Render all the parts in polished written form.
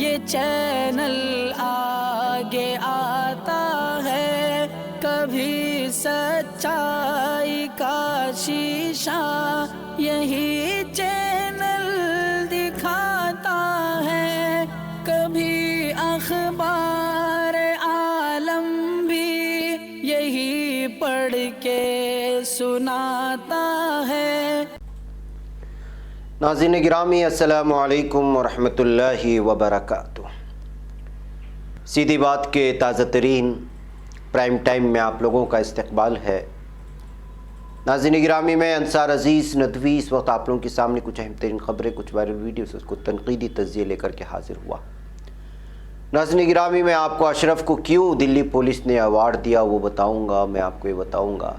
یہ چینل آگے آتا ہے، کبھی سچائی کا شیشہ یہی چینل دکھاتا ہے، کبھی اخبار عالم بھی یہی پڑھ کے سناتا ہے۔ ناظرین گرامی، السلام علیکم ورحمۃ اللہ وبرکاتہ۔ سیدھی بات کے تازہ ترین پرائم ٹائم میں آپ لوگوں کا استقبال ہے۔ ناظرین گرامی، میں انصار عزیز ندوی اس وقت آپ لوگوں کے سامنے کچھ اہم ترین خبریں، کچھ وائرل ویڈیوز، اس کو تنقیدی تجزیے لے کر کے حاضر ہوا۔ ناظرین گرامی، میں آپ کو اشرف کو کیوں دلی پولیس نے ایوارڈ دیا وہ بتاؤں گا۔ میں آپ کو یہ بتاؤں گا،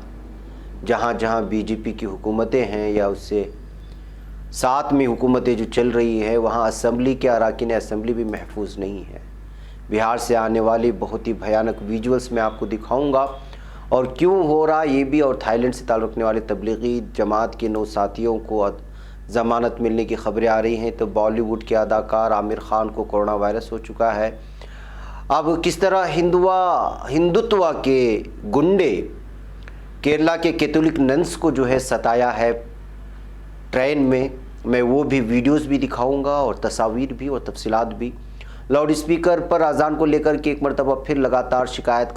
جہاں جہاں بی جے پی کی حکومتیں ہیں یا اس سے ساتھ میں حکومتیں جو چل رہی ہے، وہاں اسمبلی کے اراکین اسمبلی بھی محفوظ نہیں ہے۔ بہار سے آنے والی بہت ہی بھیانک ویجولز میں آپ کو دکھاؤں گا، اور کیوں ہو رہا یہ بھی، اور تھائی لینڈ سے تعلق رکھنے والے تبلیغی جماعت کے 9 ساتھیوں کو ضمانت ملنے کی خبریں آ رہی ہیں۔ تو بالی ووڈ کے اداکار عامر خان کو کورونا وائرس ہو چکا ہے۔ اب کس طرح ہندوتوا کے گنڈے کیرلا کے کیتھولک ننس کو جو ہے ستایا ہے ٹرین میں وہ بھی ویڈیوز بھی دکھاؤں گا، اور تصاویر بھی اور تفصیلات بھی۔ لاؤڈ اسپیکر پر اذان کو لے کر کے ایک مرتبہ پھر لگاتار شکایت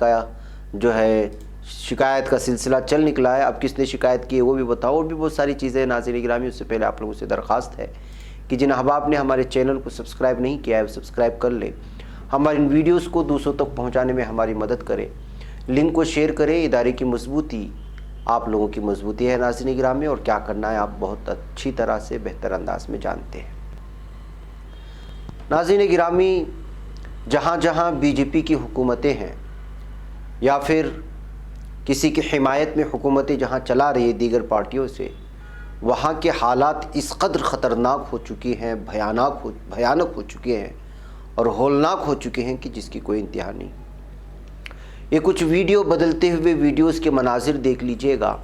کا سلسلہ چل نکلا ہے۔ اب کس نے شکایت کی ہے وہ بھی بتاؤ، اور بھی بہت ساری چیزیں۔ ناظرین گرامی، اس سے پہلے آپ لوگوں سے درخواست ہے کہ جن احباب نے ہمارے چینل کو سبسکرائب نہیں کیا ہے وہ سبسکرائب کر لیں، ہمارے ان ویڈیوز کو دوسروں تک پہنچانے میں ہماری مدد کریں، لنک کو شیئر کریں۔ ادارے کی مضبوطی آپ لوگوں کی مضبوطی ہے ناظرین گرامی، اور کیا کرنا ہے آپ بہت اچھی طرح سے بہتر انداز میں جانتے ہیں۔ ناظرین گرامی، جہاں جہاں بی جے پی کی حکومتیں ہیں یا پھر کسی کی حمایت میں حکومتیں جہاں چلا رہی ہے دیگر پارٹیوں سے، وہاں کے حالات اس قدر خطرناک ہو چکی ہیں، بھیانک ہو چکے ہیں اور ہولناک ہو چکے ہیں کہ جس کی کوئی انتہا نہیں۔ یہ کچھ ویڈیو بدلتے ہوئے ویڈیوز کے مناظر دیکھ لیجئے گا۔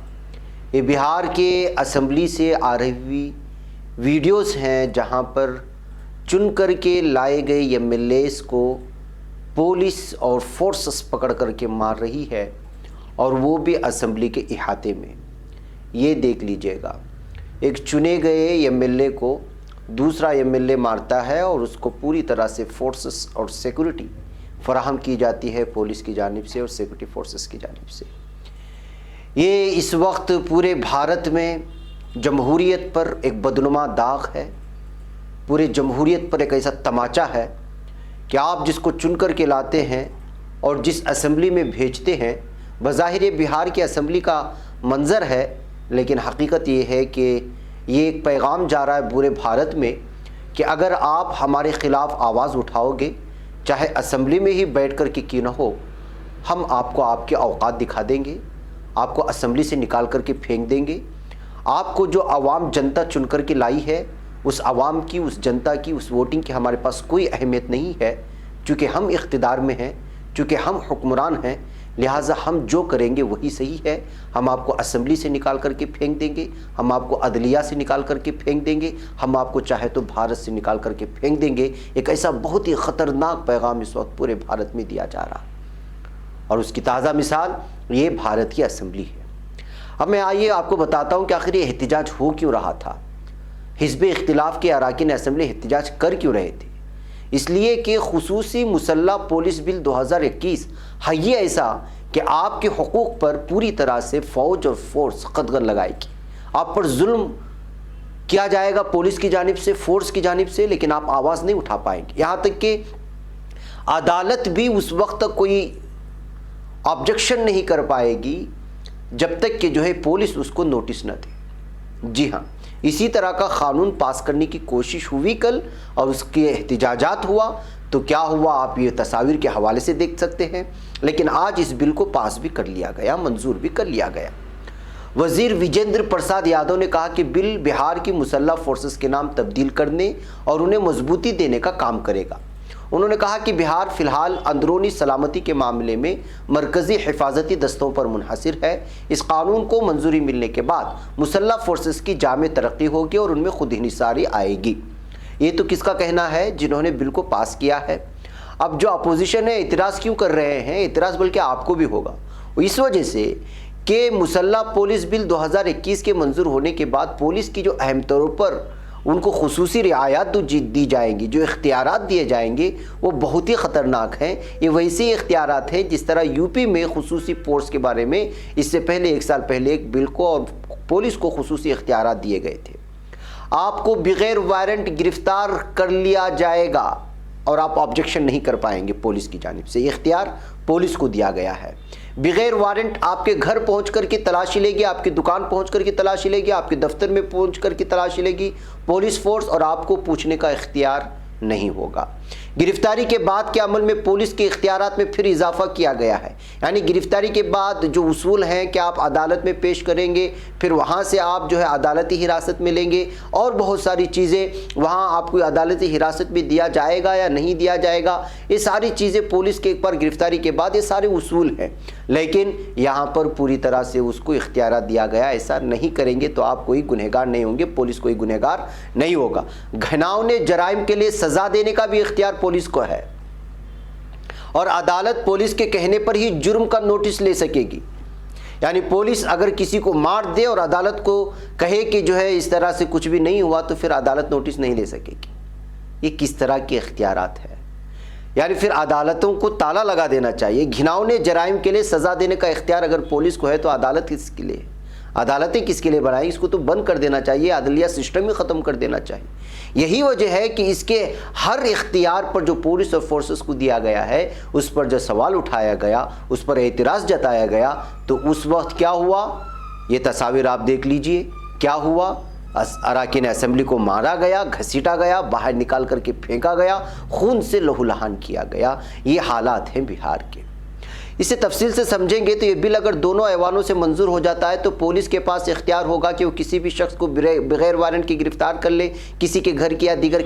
یہ بہار کے اسمبلی سے آ رہی ویڈیوز ہیں، جہاں پر چن کر کے لائے گئے ایم ایل ایز کو پولیس اور فورسز پکڑ کر کے مار رہی ہے، اور وہ بھی اسمبلی کے احاطے میں۔ یہ دیکھ لیجئے گا، ایک چنے گئے ایم ایل اے کو دوسرا ایم ایل اے مارتا ہے، اور اس کو پوری طرح سے فورسز اور سیکورٹی فراہم کی جاتی ہے پولیس کی جانب سے اور سیکورٹی فورسز کی جانب سے۔ یہ اس وقت پورے بھارت میں جمہوریت پر ایک بدنما داغ ہے، پورے جمہوریت پر ایک ایسا تماچا ہے کہ آپ جس کو چن کر کے لاتے ہیں اور جس اسمبلی میں بھیجتے ہیں، بظاہر یہ بہار کی اسمبلی کا منظر ہے، لیکن حقیقت یہ ہے کہ یہ ایک پیغام جا رہا ہے پورے بھارت میں کہ اگر آپ ہمارے خلاف آواز اٹھاؤ گے، چاہے اسمبلی میں ہی بیٹھ کر کے کیوں نہ ہو، ہم آپ کو آپ کے اوقات دکھا دیں گے، آپ کو اسمبلی سے نکال کر کے پھینک دیں گے۔ آپ کو جو عوام جنتا چن کر کے لائی ہے، اس عوام کی، اس جنتا کی، اس ووٹنگ کی ہمارے پاس کوئی اہمیت نہیں ہے، چونکہ ہم اقتدار میں ہیں، چونکہ ہم حکمران ہیں، لہٰذا ہم جو کریں گے وہی صحیح ہے۔ ہم آپ کو اسمبلی سے نکال کر کے پھینک دیں گے، ہم آپ کو عدلیہ سے نکال کر کے پھینک دیں گے، ہم آپ کو چاہے تو بھارت سے نکال کر کے پھینک دیں گے۔ ایک ایسا بہت ہی خطرناک پیغام اس وقت پورے بھارت میں دیا جا رہا، اور اس کی تازہ مثال یہ بھارت کی اسمبلی ہے۔ اب میں آئیے آپ کو بتاتا ہوں کہ آخر یہ احتجاج ہو کیوں رہا تھا۔ حزب اختلاف کے اراکین اسمبلی احتجاج کر کیوں رہے تھے؟ اس لیے کہ خصوصی مسلح پولیس بل 2021 ہے یہ ایسا کہ آپ کے حقوق پر پوری طرح سے فوج اور فورس قدغن لگائے گی۔ آپ پر ظلم کیا جائے گا پولیس کی جانب سے، فورس کی جانب سے، لیکن آپ آواز نہیں اٹھا پائیں گے۔ یہاں تک کہ عدالت بھی اس وقت تک کوئی آبجیکشن نہیں کر پائے گی جب تک کہ جو ہے پولیس اس کو نوٹس نہ دے۔ جی ہاں، اسی طرح کا قانون پاس کرنے کی کوشش ہوئی کل، اور اس کے احتجاجات ہوا۔ تو کیا ہوا آپ یہ تصاویر کے حوالے سے دیکھ سکتے ہیں، لیکن آج اس بل کو پاس بھی کر لیا گیا، منظور بھی کر لیا گیا۔ وزیر وجیندر پرساد یادو نے کہا کہ بل بہار کی مسلح فورسز کے نام تبدیل کرنے اور انہیں مضبوطی دینے کا کام کرے گا۔ انہوں نے کہا کہ بہار فی الحال اندرونی سلامتی کے معاملے میں مرکزی حفاظتی دستوں پر منحصر ہے۔ اس قانون کو منظوری ملنے کے بعد مسلح فورسز کی جامع ترقی ہوگی اور ان میں خود انحصاری آئے گی۔ یہ تو کس کا کہنا ہے؟ جنہوں نے بل کو پاس کیا ہے۔ اب جو اپوزیشن ہے اعتراض کیوں کر رہے ہیں؟ اعتراض بلکہ آپ کو بھی ہوگا، اس وجہ سے کہ مسلح پولیس بل 2021 کے منظور ہونے کے بعد پولیس کی جو اہم طور پر ان کو خصوصی رعایات دی جائیں گی، جو اختیارات دیے جائیں گے، وہ بہت ہی خطرناک ہیں۔ یہ ویسے اختیارات ہیں جس طرح یو پی میں خصوصی فورس کے بارے میں اس سے پہلے 1 سال پہلے ایک بل کو اور پولیس کو خصوصی اختیارات دیے گئے تھے۔ آپ کو بغیر وارنٹ گرفتار کر لیا جائے گا اور آپ آبجیکشن نہیں کر پائیں گے پولیس کی جانب سے، یہ اختیار پولیس کو دیا گیا ہے۔ بغیر وارنٹ آپ کے گھر پہنچ کر کے تلاشی لے گی، آپ کی دکان پہنچ کر کے تلاشی لے گی، آپ کے دفتر میں پہنچ کر کے تلاشی لے گی پولیس فورس، اور آپ کو پوچھنے کا اختیار نہیں ہوگا۔ گرفتاری کے بعد کے عمل میں پولیس کے اختیارات میں پھر اضافہ کیا گیا ہے، یعنی گرفتاری کے بعد جو اصول ہیں کہ آپ عدالت میں پیش کریں گے، پھر وہاں سے آپ جو ہے عدالتی حراست میں لیں گے، اور بہت ساری چیزیں وہاں آپ کو عدالتی حراست بھی دیا جائے گا یا نہیں دیا جائے گا، یہ ساری چیزیں پولیس کے ایک بار گرفتاری کے بعد یہ سارے اصول ہیں۔ لیکن یہاں پر پوری طرح سے اس کو اختیارات دیا گیا، ایسا نہیں کریں گے تو آپ کوئی گنہگار نہیں ہوں گے، پولیس کوئی گنہگار نہیں ہوگا۔ گھناؤنے جرائم کے لیے سزا دینے کا بھی اختیار پولیس کو ہے، اور عدالت پولیس کے کہنے پر ہی جرم کا نوٹس لے سکے گی، یعنی پولیس اگر کسی کو مار دے اور عدالت کو کہے کہ جو ہے اس طرح سے کچھ بھی نہیں ہوا تو پھر عدالت نوٹس نہیں لے سکے گی۔ یہ کس طرح کے اختیارات ہیں؟ یعنی پھر عدالتوں کو تالا لگا دینا چاہیے۔ گھناؤنے جرائم کے لیے سزا دینے کا اختیار اگر پولیس کو ہے تو عدالت کس کے لیے؟ عدالتیں کس کے لیے بنائیں؟ اس کو تو بند کر دینا چاہیے، عدلیہ سسٹم ہی ختم کر دینا چاہیے۔ یہی وجہ ہے کہ اس کے ہر اختیار پر جو پولیس اور فورسز کو دیا گیا ہے، اس پر جو سوال اٹھایا گیا، اس پر اعتراض جتایا گیا، تو اس وقت کیا ہوا؟ یہ تصاویر آپ دیکھ لیجئے، کیا ہوا؟ اراکین اسمبلی کو مارا گیا، گھسیٹا گیا، باہر نکال کر کے پھینکا گیا، خون سے لہولہان کیا گیا۔ یہ حالات ہیں بہار کے۔ اسے تفصیل سے سمجھیں گے تو یہ بل اگر دونوں ایوانوں سے منظور ہو جاتا ہے تو پولیس کے پاس اختیار ہوگا کہ وہ کسی بھی شخص کو بغیر وارنٹ کی گرفتار کر لے، کسی کے گھر کی یا دیگر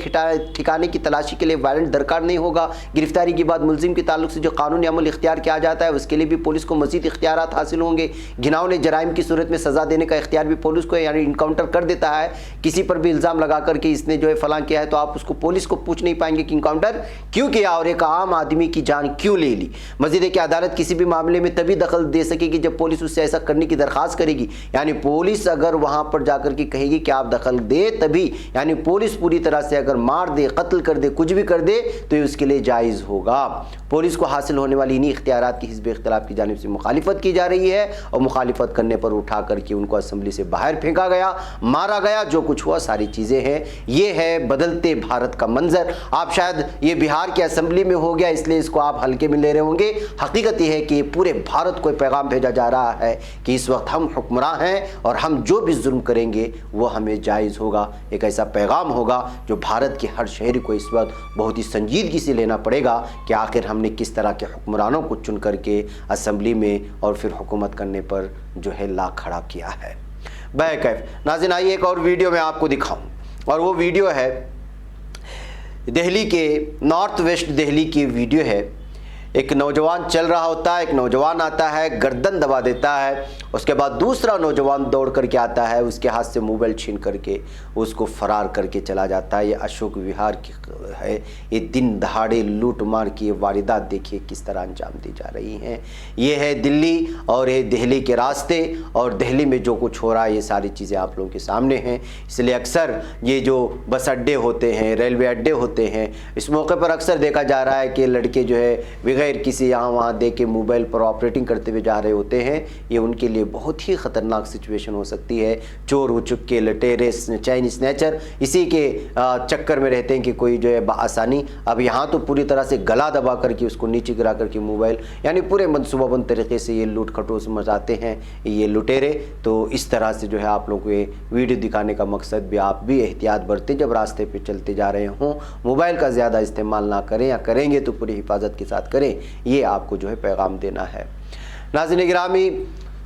ٹھکانے کی تلاشی کے لیے وارنٹ درکار نہیں ہوگا۔ گرفتاری کے بعد ملزم کے تعلق سے جو قانونی عمل اختیار کیا جاتا ہے اس کے لیے بھی پولیس کو مزید اختیارات حاصل ہوں گے۔ گھناؤنے جرائم کی صورت میں سزا دینے کا اختیار بھی پولیس کو ہے، یعنی انکاؤنٹر کر دیتا ہے، کسی پر بھی الزام لگا کر کہ اس نے جو ہے فلاں کیا ہے تو آپ اس کو پولیس کو پوچھ نہیں پائیں گے کہ انکاؤنٹر کیوں کیا اور ایک عام آدمی کی جان کیوں لے لی۔ مزید ہے کہ عدالت کسی بھی معاملے میں بھی دخل دے سکے گی جب پولیس اس سے ایسا کرنے کی درخواست کرے گی، یعنی پولیس اگر وہاں پر جا کر کے کہے گی کہ آپ دخل دے تبھی، یعنی پولیس پوری طرح سے اگر مار دے، قتل کر دے، کچھ بھی کر دے تو یہ اس کے لیے جائز ہوگا۔ پولیس کو حاصل ہونے والی انہی اختیارات کی حزب اختلاف کی جانب سے مخالفت کی جا رہی ہے، اور مخالفت کرنے پر اٹھا کر کے ان کو اسمبلی سے باہر پھینکا گیا، مارا گیا، جو کچھ ہوا ساری چیزیں ہیں۔ یہ ہے بدلتے بھارت کا منظر۔ آپ شاید یہ بہار کے اسمبلی میں ہو گیا اس لیے اس کو آپ ہلکے میں لے رہے ہوں گے، حقیقت یہ ہے کہ پورے بھارت کو پیغام بھیجا جا رہا ہے کہ اس وقت ہم حکمراں ہیں اور ہم جو بھی ظلم کریں گے وہ ہمیں جائز ہوگا۔ ایک ایسا پیغام ہوگا جو بھارت کے ہر شہری کو اس وقت بہت ہی سنجیدگی سے لینا پڑے گا کہ آخر ہم نے کس طرح کے حکمرانوں کو چن کر کے اسمبلی میں اور پھر حکومت کرنے پر جو ہے لا کھڑا کیا ہے۔ بہرکیف ناظرین، آئیے ایک اور ویڈیو میں آپ کو دکھاؤں، اور وہ ویڈیو ہے دہلی کے نارتھ ویسٹ دہلی کی ویڈیو ہے۔ ایک نوجوان چل رہا ہوتا ہے، ایک نوجوان آتا ہے، گردن دبا دیتا ہے، اس کے بعد دوسرا نوجوان دوڑ کر کے آتا ہے، اس کے ہاتھ سے موبائل چھین کر کے اس کو فرار کر کے چلا جاتا ہے۔ یہ اشوک وہار کی ہے، یہ دن دہاڑے لوٹ مار کی واردات دیکھیے کس طرح انجام دی جا رہی ہیں۔ یہ ہے دلی اور یہ دہلی کے راستے، اور دہلی میں جو کچھ ہو رہا ہے یہ ساری چیزیں آپ لوگوں کے سامنے ہیں۔ اس لیے اکثر یہ جو بس اڈے ہوتے ہیں، ریلوے اڈے ہوتے ہیں، اس موقع پر اکثر دیکھا جا رہا ہے کہ لڑکے جو ہے بغیر کسی یہاں وہاں دے کے موبائل پر آپریٹنگ کرتے ہوئے جا رہے ہوتے ہیں۔ یہ ان کے لیے بہت ہی خطرناک سچویشن ہو سکتی ہے۔ چور ہو چکے، لٹیرے، چین اسنیچر اسی کے چکر میں رہتے ہیں کہ کوئی جو ہے بآسانی اب یہاں تو پوری طرح سے گلا دبا کر کے اس کو نیچے گرا کر کے موبائل، یعنی پورے منصوبہ بند طریقے سے یہ لوٹ کھٹوس مچاتے ہیں یہ لٹیرے۔ تو اس طرح سے جو ہے آپ لوگوں کو یہ ویڈیو دکھانے کا مقصد بھی آپ بھی احتیاط برتیں، جب راستے پہ چلتے جا رہے ہوں موبائل کا زیادہ استعمال نہ کریں، یا کریں گے تو پوری حفاظت کے ساتھ کریں، یہ آپ کو جو ہے پیغام دینا ہے۔ ناظرین گرامی،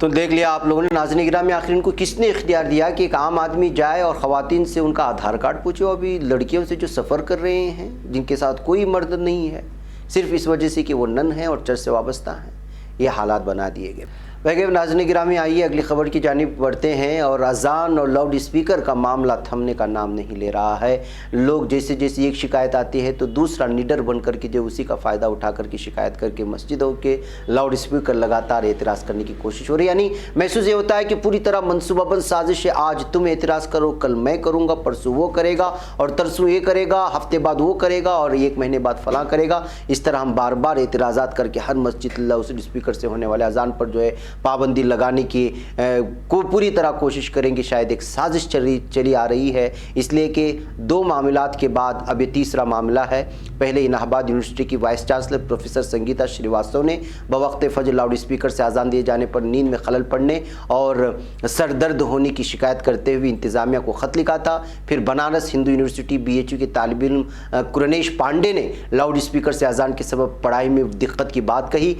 تو دیکھ لیا آپ لوگوں نے ناظرین گرامی، آخر ان کو کس نے اختیار دیا کہ ایک عام آدمی جائے اور خواتین سے ان کا آدھار کارڈ پوچھے؟ ابھی لڑکیوں سے جو سفر کر رہے ہیں جن کے ساتھ کوئی مرد نہیں ہے، صرف اس وجہ سے کہ وہ نن ہیں اور چرچ سے وابستہ ہیں، یہ حالات بنا دیے گئے۔ ویسے ناظرین گرامی آئیے اگلی خبر کی جانب بڑھتے ہیں، اور اذان اور لاؤڈ اسپیکر کا معاملہ تھمنے کا نام نہیں لے رہا ہے۔ لوگ جیسے جیسے ایک شکایت آتی ہے تو دوسرا نڈر بن کر کے جو اسی کا فائدہ اٹھا کر کے شکایت کر کے مسجدوں کے لاؤڈ اسپیکر لگاتار اعتراض کرنے کی کوشش ہو رہی ہے۔ یعنی محسوس یہ ہوتا ہے کہ پوری طرح منصوبہ بند سازش ہے، آج تم اعتراض کرو، کل میں کروں گا، پرسوں وہ کرے گا، اور ترسوں یہ کرے گا، ہفتے بعد وہ کرے گا، اور ایک مہینے بعد فلاں کرے گا۔ اس طرح ہم بار بار اعتراضات کر کے ہر مسجد لاؤڈ اسپیکر سے ہونے والے اذان پر جو ہے پابندی لگانے کی پوری طرح کوشش کریں گے۔ شاید ایک سازش چلی آ رہی ہے، اس لیے کہ دو معاملات کے بعد اب یہ تیسرا معاملہ ہے۔ پہلے الہ آباد یونیورسٹی کی vice chancellor professor Sangeeta Shrivastava نے بوقت فجر لاؤڈ اسپیکر سے اذان دیے جانے پر نیند میں خلل پڑنے اور سر درد ہونے کی شکایت کرتے ہوئے انتظامیہ کو خط لکھا تھا۔ پھر بنارس ہندو یونیورسٹی BHU کے طالب علم کرنیش پانڈے نے لاؤڈ اسپیکر سے اذان کے سبب پڑھائی میں دقت کی بات کہی،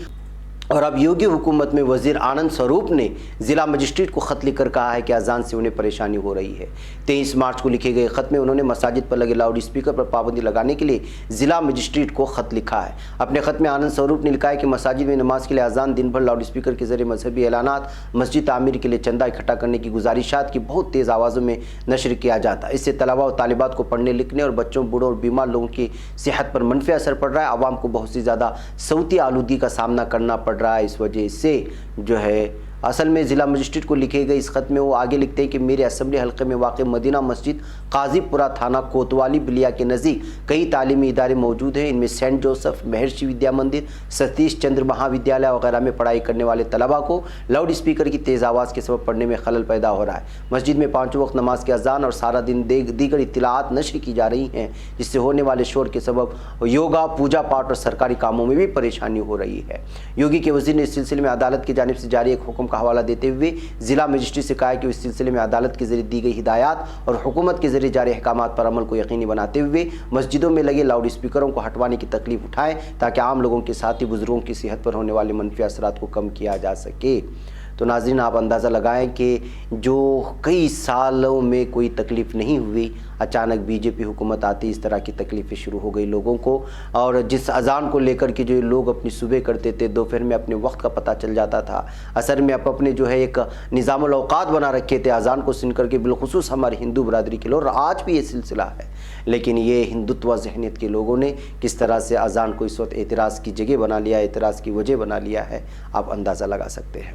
اور اب یوگی حکومت میں وزیر آنند سوروپ نے ضلع مجسٹریٹ کو خط لکھ کر کہا ہے کہ اذان سے انہیں پریشانی ہو رہی ہے۔ 23 مارچ کو لکھے گئے خط میں انہوں نے مساجد پر لگے لاؤڈ اسپیکر پر پابندی لگانے کے لیے ضلع مجسٹریٹ کو خط لکھا ہے۔ اپنے خط میں آنند سوروپ نے لکھا ہے کہ مساجد میں نماز کے لیے اذان دن بھر لاؤڈ اسپیکر کے ذریعے مذہبی اعلانات، مسجد تعمیر کے لیے چندہ اکٹھا کرنے کی گزارشات کی بہت تیز آوازوں میں نشر کیا جاتا ہے۔ اس سے طلباء و طالبات کو پڑھنے لکھنے اور بچوں، بوڑھوں اور بیمار لوگوں کی صحت پر منفی اثر پڑ رہا ہے۔ عوام کو بہت سی زیادہ صوتی آلودگی کا سامنا کرنا پڑ رہا ہے۔ اس وجہ سے جو ہے اصل میں ضلع مجسٹریٹ کو لکھے گئے اس خط میں وہ آگے لکھتے ہیں کہ میرے اسمبلی حلقے میں واقع مدینہ مسجد، قاضی پورہ تھانہ کوتوالی بلیا کے نزدیک کئی تعلیمی ادارے موجود ہیں۔ ان میں سینٹ جوسف، مہرشی ودیا مندر، ستیش چندر مہا ودیالیہ وغیرہ میں پڑھائی کرنے والے طلباء کو لاؤڈ اسپیکر کی تیز آواز کے سبب پڑھنے میں خلل پیدا ہو رہا ہے۔ مسجد میں 5 وقت نماز کی اذان اور سارا دن دیگر اطلاعات نشر کی جا رہی ہیں، جس سے ہونے والے شور کے سبب یوگا، پوجا پاٹ اور سرکاری کاموں میں بھی پریشانی ہو رہی ہے۔ یوگی کے وزیر نے اس سلسلے میں عدالت کی جانب سے جاری ایک حکم کا حوالہ دیتے ہوئے ضلع مجسٹریٹ سے کہا کہ اس سلسلے میں عدالت کے ذریعے دی گئی ہدایات اور حکومت کے ذریعے جاری احکامات پر عمل کو یقینی بناتے ہوئے مسجدوں میں لگے لاؤڈ اسپیکروں کو ہٹوانے کی تکلیف اٹھائیں، تاکہ عام لوگوں کے ساتھ ہی بزرگوں کی صحت پر ہونے والے منفی اثرات کو کم کیا جا سکے۔ تو ناظرین آپ اندازہ لگائیں کہ جو کئی سالوں میں کوئی تکلیف نہیں ہوئی، اچانک BJP حکومت آتی اس طرح کی تکلیفیں شروع ہو گئی لوگوں کو۔ اور جس اذان کو لے کر کے جو لوگ اپنی صبح کرتے تھے، دوپہر میں اپنے وقت کا پتہ چل جاتا تھا، اثر میں اپنے جو ہے ایک نظام الاوقات بنا رکھے تھے اذان کو سن کر کے، بالخصوص ہمارے ہندو برادری کے لوگ، اور آج بھی یہ سلسلہ ہے۔ لیکن یہ ہندوتوا ذہنیت کے لوگوں نے کس طرح سے اذان کو اس وقت اعتراض کی جگہ بنا لیا، اعتراض کی وجہ بنا لیا ہے، آپ اندازہ لگا سکتے ہیں۔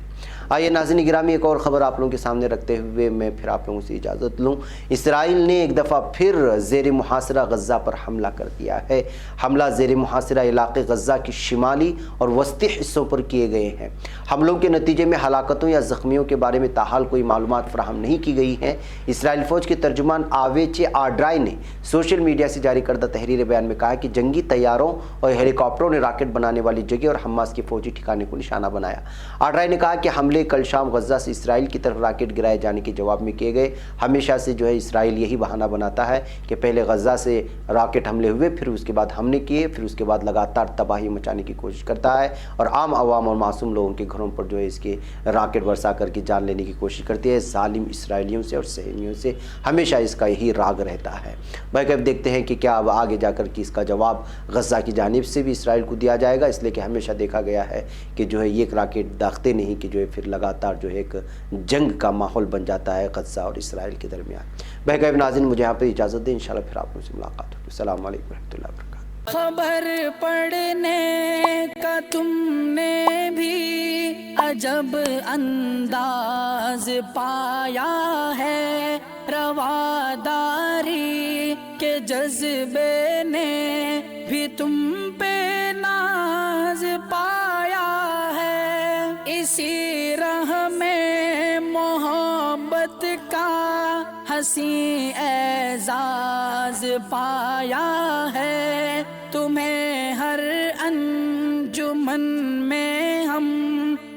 آئیے ناظرین گرامی ایک اور خبر آپ لوگوں کے سامنے رکھتے ہوئے میں پھر آپ لوگوں سے اجازت لوں۔ اسرائیل نے ایک دفعہ پھر زیر محاصرہ غزہ پر حملہ کر دیا ہے۔ حملہ زیر محاصرہ علاقے غزہ کی شمالی اور وسطی حصوں پر کیے گئے ہیں۔ حملوں کے نتیجے میں ہلاکتوں یا زخمیوں کے بارے میں تاحال کوئی معلومات فراہم نہیں کی گئی ہیں۔ اسرائیل فوج کے ترجمان آویچے آڈرائی نے سوشل میڈیا سے جاری کردہ تحریر بیان میں کہا کہ جنگی طیاروں اور ہیلی کاپٹروں نے راکٹ بنانے والی جگہ اور حماس کے فوجی ٹھکانے کو نشانہ بنایا۔ آڈرائی نے کہا کہ حملے کل شام غزہ سے اسرائیل کی طرف راکٹ گرائے جانے کے جواب میں کیے گئے۔ ہمیشہ سے جو ہے اسرائیل یہی بہانہ بناتا ہے کہ پہلے غزہ سے راکٹ حملے ہوئے، پھر اس کے بعد ہم نے کیے، پھر اس کے بعد لگاتار تباہی مچانے کی کوشش کرتا ہے، اور عام عوام اور معصوم لوگوں کے گھروں پر جو ہے اس کے راکٹ برسا کر کے جان لینے کی کوشش کرتی ہے۔ ظالم اسرائیلیوں سے اور صہیونیوں سے ہمیشہ اس کا یہی راگ رہتا ہے۔ بھائی اب دیکھتے ہیں کہ کیا اب آگے جا کر کے اس کا جواب غزہ کی جانب سے بھی اسرائیل کو دیا جائے گا، اس لیے کہ ہمیشہ دیکھا گیا ہے کہ جو ہے یہ راکٹ داغتے نہیں کہ جو ہے پھر لگاتار جو ہے ایک جنگ کا ماحول بن جاتا ہے غزہ اور اسرائیل کے درمیان۔ بہرکیف ناظرین مجھے یہاں پر اجازت دیں، انشاءاللہ پھر آپ سے ملاقات ہوگی۔ السلام علیکم ورحمۃ اللہ وبرکاتہ۔ خبر پڑھنے کا تم نے بھی عجب انداز پایا ہے، رواداری کے جذبے نے بھی تم پہ ناز پایا ہے، اسی راہ میں محبت کا حسین اعزاز پایا ہے، تمہیں ہر انجمن میں ہم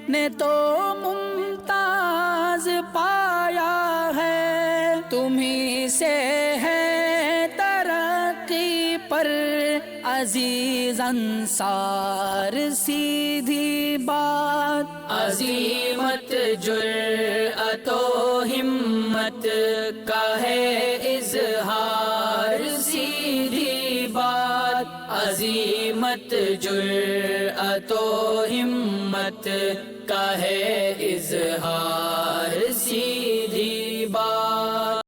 نے تو ممتاز پایا ہے، تمہیں سے ہے ترقی پر عزیز انصار، سیدھی بات عظیمت جرأت و ہمت کا ہے اظہار، سیدھی بات عظیمت جرأت و ہمت کا ہے اظہار، سیدھی